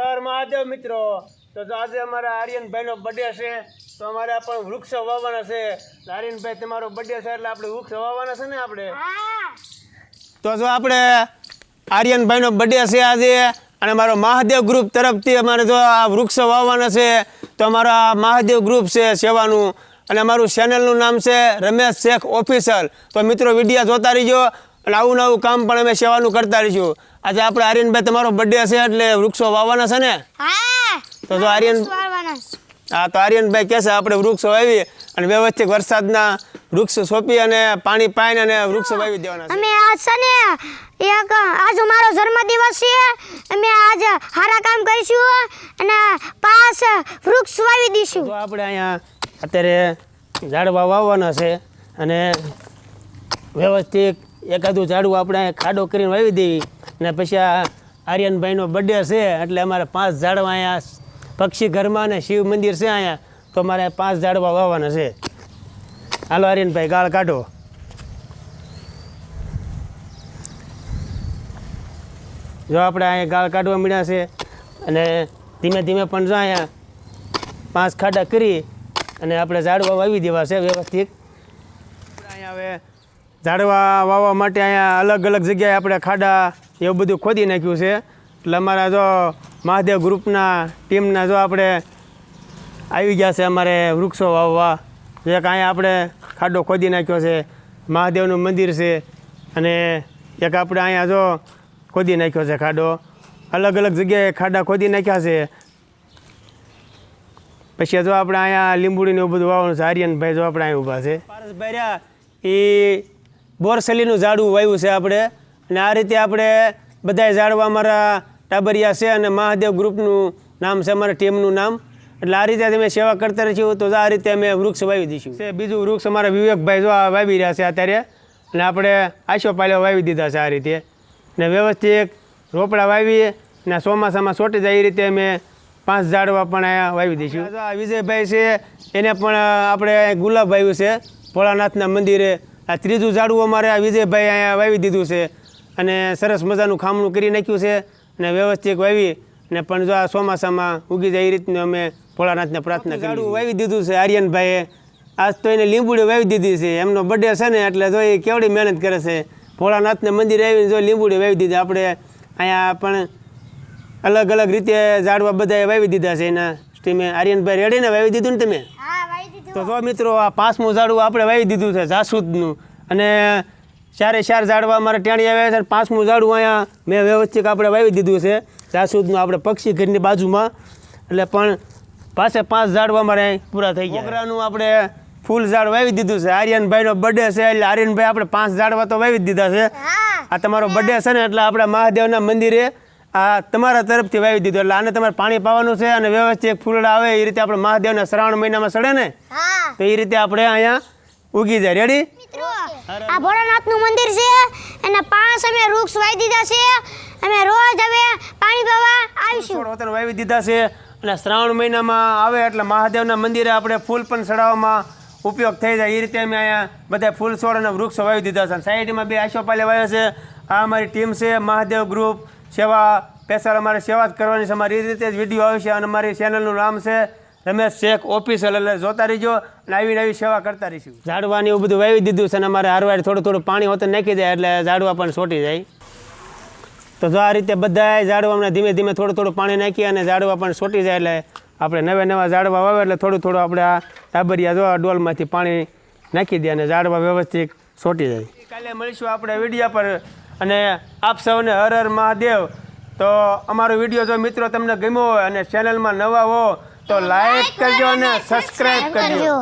હર હર મહાદેવ મિત્રો। તો આજે અમારા આર્યનભાઈનો બર્થડે છે, તો અમારે પણ વૃક્ષ વાવવાના છે। આર્યનભાઈ તમારો બર્થડે છે એટલે આપણે વૃક્ષ વાવવાના છે ને આપણે। તો જો આપણે આર્યનભાઈનો બર્થડે છે આજે, અને મારો મહાદેવ ગ્રુપ તરફથી અમારે જો આ વૃક્ષ વાવવાના છે, તો અમારા મહાદેવ ગ્રુપ છે સેવાનું, અને અમારું ચેનલનું નામ છે રમેશ શેખ ઓફિશિયલ। તો મિત્રો વિડીયો જોતા રહીજો, અને આવું નવું કામ પણ અમે સેવાનું કરતા રહીશું। આજે આપણે આર્યનભાઈ તમારો બર્થડે છે એટલે વૃક્ષો વાવવાના છે ને? તો જો આર્યનભાઈ કહે છે આપણે વૃક્ષો વાવી અને વ્યવસ્થિત વરસાદના વૃક્ષ સોંપી અને પાણી પાઈને અને વૃક્ષ વાવી દેવાના છે। અમે આજ છે ને આજ મારો જન્મદિવસ છે, અમે આજ સારા કામ કરીશું અને 5 વૃક્ષ વાવી દઈશું। તો આપણે અહીંયા અત્યારે ઝાડવા વાવવાના છે, અને વ્યવસ્થિત એકાદું ઝાડવું આપણે ખાડો કરીને વાવી દેવી, અને પછી આ આર્યનભાઈનો બર્થડે છે એટલે અમારે 5 ઝાડવા અહીંયા પક્ષી ઘરમાં અને શિવ મંદિર છે અહીંયા, તો અમારે 5 ઝાડવા વાવવાના છે। હાલો આર્યનભાઈ ગાળ કાઢો। જો આપણે અહીંયા ગાળ કાઢવા મળ્યા છે, અને ધીમે ધીમે પણ જો અહીંયા 5 ખાડા કરી અને આપણે ઝાડવા વાવી દેવા છે વ્યવસ્થિત। અહીંયા હવે ઝાડવા વાવવા માટે અહીંયા અલગ અલગ જગ્યાએ આપણે ખાડા એવું બધું ખોદી નાખ્યું છે, એટલે અમારા જો મહાદેવ ગ્રુપના ટીમના જો આપણે આવી ગયા છે અમારે વૃક્ષો વાવવા। એક અહીંયા આપણે ખાડો ખોદી નાખ્યો છે, મહાદેવનું મંદિર છે, અને એક આપણે અહીંયા જો ખોદી નાખ્યો છે ખાડો। અલગ અલગ જગ્યાએ ખાડા ખોદી નાખ્યા છે। પછી જો આપણે અહીંયા લીંબુડીને એવું બધું વાવવાનું છે। આર્યનભાઈ જો આપણે અહીં ઊભા છે, પારસભાઈ રહ્યા એ બોરસલીનું ઝાડવું વાવ્યું છે આપણે, અને આ રીતે આપણે બધાય ઝાડવા અમારા ટાબરિયા છે, અને મહાદેવ ગ્રુપનું નામ છે અમારા ટીમનું નામ, એટલે આ રીતે અમે સેવા કરતા રહીશું। તો આ રીતે અમે વૃક્ષ વાવી દઈશું। બીજું વૃક્ષ અમારા વિવેકભાઈ જો આ વાવી રહ્યા છે અત્યારે, અને આપણે આશો પાલ્યો વાવી દીધા છે આ રીતે, ને વ્યવસ્થિત રોપડા વાવી અને ચોમાસામાં સોટી જાય એ રીતે અમે 5 ઝાડવા પણ અહીંયા વાવી દઈશું। આ વિજયભાઈ છે એને પણ આપણે ગુલાબ વાવ્યું છે ભોળાનાથના મંદિરે। આ 3જું ઝાડવું અમારે આ વિજયભાઈ અહીંયા વાવી દીધું છે, અને સરસ મજાનું ખામણું કરી નાખ્યું છે, અને વ્યવસ્થિત વાવી અને પણ જો આ ચોમાસામાં ઉગી જાય એ રીતનું અમે ભોળાનાથને પ્રાર્થના કરી। ઝાડવું વાવી દીધું છે આર્યનભાઈએ, આજ તો એને લીંબુડી વાવી દીધી છે, એમનો બર્થડે છે ને એટલે જો એ કેવડી મહેનત કરે છે। ભોળાનાથને મંદિરે આવીને જો લીંબુડી વાવી દીધી। આપણે અહીંયા પણ અલગ અલગ રીતે ઝાડવા બધાએ વાવી દીધા છે એના સ્ટીમે। આર્યનભાઈ રેડીને વાવી દીધું ને તમે? તો જો મિત્રો આ 5મું ઝાડવું આપણે વાવી દીધું છે જાસૂદનું, અને 4 ઝાડવા અમારે ટેણી આવ્યા છે, અને 5મું ઝાડવું અહીંયા મેં વ્યવસ્થિત આપણે વાવી દીધું છે જાસૂદનું આપણે પક્ષી ઘરની બાજુમાં, એટલે પણ 5 ઝાડવા અમારે પૂરા થઈ ગયા। મોગરાનું આપણે ફૂલ ઝાડ વાવી દીધું છે। આર્યનભાઈનો બર્થડે છે એટલે આર્યનભાઈ આપણે 5 ઝાડવા તો વાવી જ દીધા છે। આ તમારો બર્થડે છે ને એટલે આપણે મહાદેવના મંદિરે આ તમારા તરફથી વાવી દીધું, એટલે આને તમારે પાણી પાવાનું છે, અને વ્યવસ્થિત ફૂલડા આવે એ રીતે આપણે મહાદેવના શ્રાવણ મહિનામાં ચડે ને તો એ રીતે આપણે અહીંયા ઉગી જાય। રેડી? આ ભોળાનાથનું મંદિર છે, એના 5 અમે વૃક્ષ વાવી દીધા છે, અમે રોજ હવે પાણી પાવા આવીશું। વતન વાવી દીધા છે, અને શ્રાવણ મહિનામાં આવે એટલે મહાદેવના મંદિરે આપણે ફૂલ પણ ચડાવવામાં ઉપયોગ થઈ જાય એ રીતે અમે અહીંયા બધા ફૂલ છોડ અને વૃક્ષો વાવી દીધા છે। સાઈડમાં 2 આશોપાલે વાવ્યા છે। આ અમારી ટીમ છે મહાદેવ ગ્રુપ સેવા, સ્પેશિયલ અમારે સેવા જ કરવાની છે અમારી, એ રીતે જ વિડીયો આવશે, અને અમારી ચેનલનું નામ છે રમેશ શેખ ઓફિશિયલ, એટલે જોતા રહીજો અને આવી નવી સેવા કરતા રહીશું। ઝાડવાની એવું બધું વાવી દીધું છે, અને અમારે હારવાડ થોડું પાણી હોતું નાખી જાય એટલે ઝાડવા પણ છોટી જાય। તો જો આ રીતે બધા ઝાડવા ધીમે ધીમે થોડું પાણી નાખીએ અને ઝાડવા પણ છોટી જાય, એટલે આપણે નવા ઝાડવા વાવે એટલે થોડું આપણે આ ટાબરિયા જો ડોલમાંથી પાણી નાખી દે અને ઝાડવા વ્યવસ્થિત છોટી જાય। કાલે મળીશું આપણે વિડીયો પર, અને આપ સૌને હર હર મહાદેવ। તો અમારો વિડીયો જો મિત્રો તમને ગમ્યો હોય અને ચેનલમાં નવા હો તો લાઈક કરજો અને સબસ્ક્રાઈબ કરજો।